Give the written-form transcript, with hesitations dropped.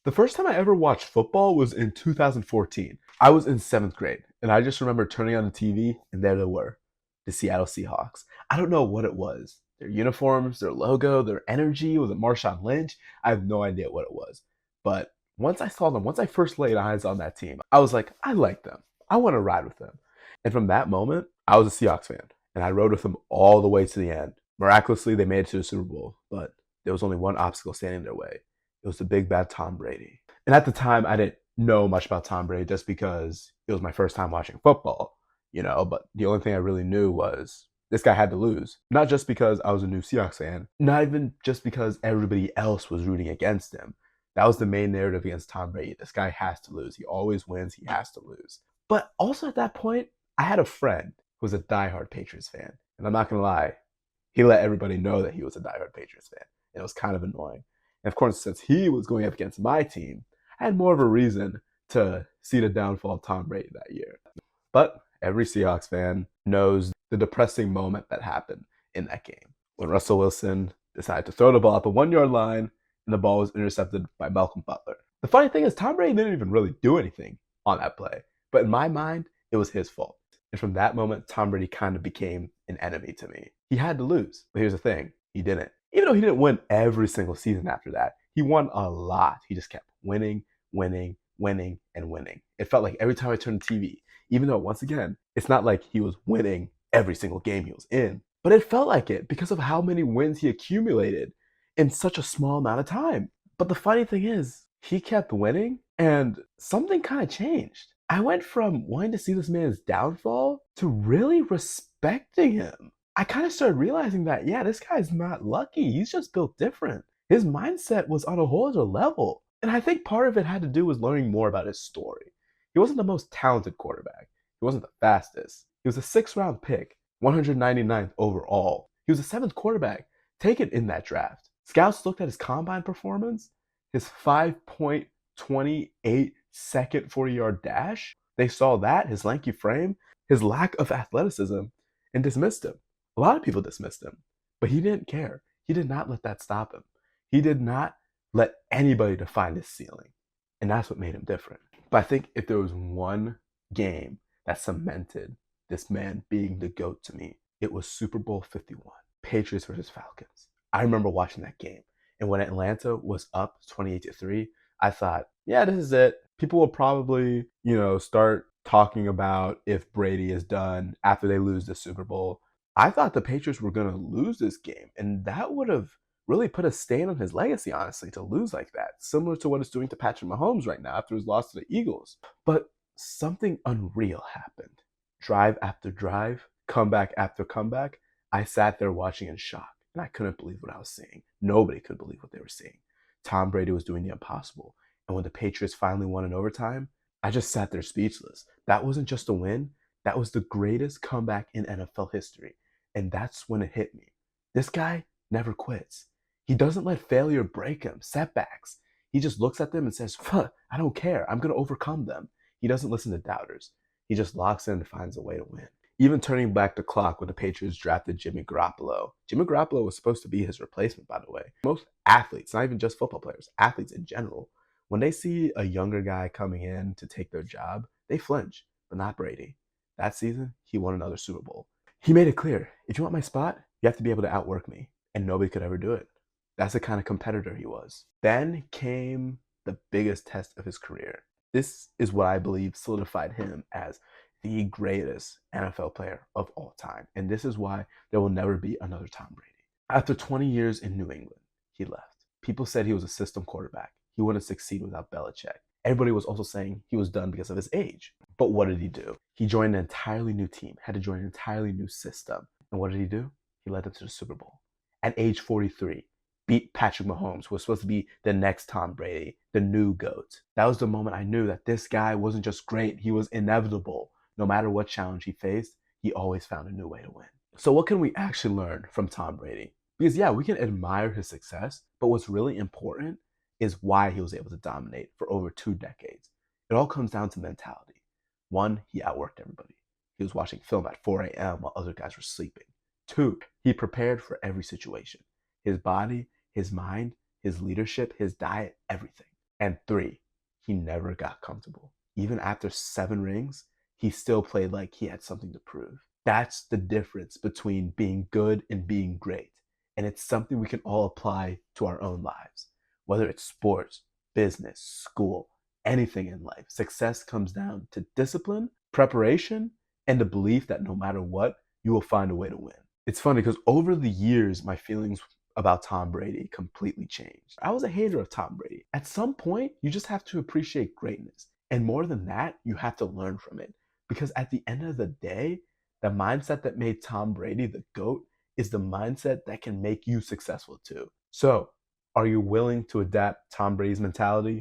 The first time I ever watched football was in 2014. I was in seventh grade, and I just remember turning on the TV, and there they were, the Seattle Seahawks. I don't know what it was. Their uniforms, their logo, their energy. Was it Marshawn Lynch? I have no idea what it was. But once I saw them, once I first laid eyes on that team, I was like, I like them. I want to ride with them. And from that moment, I was a Seahawks fan, and I rode with them all the way to the end. Miraculously, they made it to the Super Bowl, but there was only one obstacle standing in their way. It was the big bad Tom Brady. And at the time, I didn't know much about Tom Brady just because it was my first time watching football, but the only thing I really knew was this guy had to lose. Not just because I was a new Seahawks fan, not even just because everybody else was rooting against him. That was the main narrative against Tom Brady. This guy has to lose. He always wins. He has to lose. But also at that point, I had a friend who was a diehard Patriots fan. And I'm not going to lie, he let everybody know that he was a diehard Patriots fan. And it was kind of annoying. And of course, since he was going up against my team, I had more of a reason to see the downfall of Tom Brady that year. But every Seahawks fan knows the depressing moment that happened in that game when Russell Wilson decided to throw the ball at the 1 yard line and the ball was intercepted by Malcolm Butler. The funny thing is, Tom Brady didn't even really do anything on that play. But in my mind, it was his fault. And from that moment, Tom Brady kind of became an enemy to me. He had to lose. But here's the thing, he didn't. Even though he didn't win every single season after that, he won a lot. He just kept winning, winning, winning, and winning. It felt like every time I turned the TV, even though, once again, it's not like he was winning every single game he was in, but it felt like it because of how many wins he accumulated in such a small amount of time. But the funny thing is, he kept winning, and something kind of changed. I went from wanting to see this man's downfall to really respecting him. I kind of started realizing that, yeah, this guy's not lucky. He's just built different. His mindset was on a whole other level. And I think part of it had to do with learning more about his story. He wasn't the most talented quarterback. He wasn't the fastest. He was a sixth-round pick, 199th overall. He was the seventh quarterback taken in that draft. Scouts looked at his combine performance, his 5.28-second 40-yard dash. They saw that, his lanky frame, his lack of athleticism, and dismissed him. A lot of people dismissed him, but he didn't care. He did not let that stop him. He did not let anybody define his ceiling. And that's what made him different. But I think if there was one game that cemented this man being the GOAT to me, it was Super Bowl 51, Patriots versus Falcons. I remember watching that game. And when Atlanta was up 28-3, I thought, yeah, this is it. People will probably, start talking about if Brady is done after they lose the Super Bowl. I thought the Patriots were going to lose this game, and that would have really put a stain on his legacy, honestly, to lose like that, similar to what it's doing to Patrick Mahomes right now after his loss to the Eagles. But something unreal happened. Drive after drive, comeback after comeback, I sat there watching in shock, and I couldn't believe what I was seeing. Nobody could believe what they were seeing. Tom Brady was doing the impossible. And when the Patriots finally won in overtime, I just sat there speechless. That wasn't just a win. That was the greatest comeback in NFL history. And that's when it hit me. This guy never quits. He doesn't let failure break him, setbacks. He just looks at them and says, I don't care. I'm going to overcome them. He doesn't listen to doubters. He just locks in and finds a way to win. Even turning back the clock when the Patriots drafted Jimmy Garoppolo. Jimmy Garoppolo was supposed to be his replacement, by the way. Most athletes, not even just football players, athletes in general, when they see a younger guy coming in to take their job, they flinch, but not Brady. That season, he won another Super Bowl. He made it clear, if you want my spot, you have to be able to outwork me. And nobody could ever do it. That's the kind of competitor he was. Then came the biggest test of his career. This is what I believe solidified him as the greatest NFL player of all time. And this is why there will never be another Tom Brady. After 20 years in New England, he left. People said he was a system quarterback. He wouldn't succeed without Belichick. Everybody was also saying he was done because of his age. But what did he do? He joined an entirely new team, had to join an entirely new system. And what did he do? He led them to the Super Bowl. At age 43, beat Patrick Mahomes, who was supposed to be the next Tom Brady, the new GOAT. That was the moment I knew that this guy wasn't just great, he was inevitable. No matter what challenge he faced, he always found a new way to win. So what can we actually learn from Tom Brady? Because yeah, we can admire his success, but what's really important is why he was able to dominate for over 2 decades. It all comes down to mentality. One, he outworked everybody. He was watching film at 4 a.m. while other guys were sleeping. 2, he prepared for every situation. His body, his mind, his leadership, his diet, everything. And 3, he never got comfortable. Even after 7 rings, he still played like he had something to prove. That's the difference between being good and being great. And it's something we can all apply to our own lives. Whether it's sports, business, school, anything in life, success comes down to discipline, preparation, and the belief that no matter what, you will find a way to win. It's funny because over the years, my feelings about Tom Brady completely changed. I was a hater of Tom Brady. At some point, you just have to appreciate greatness. And more than that, you have to learn from it. Because at the end of the day, the mindset that made Tom Brady the GOAT is the mindset that can make you successful too. So, are you willing to adapt Tom Brady's mentality?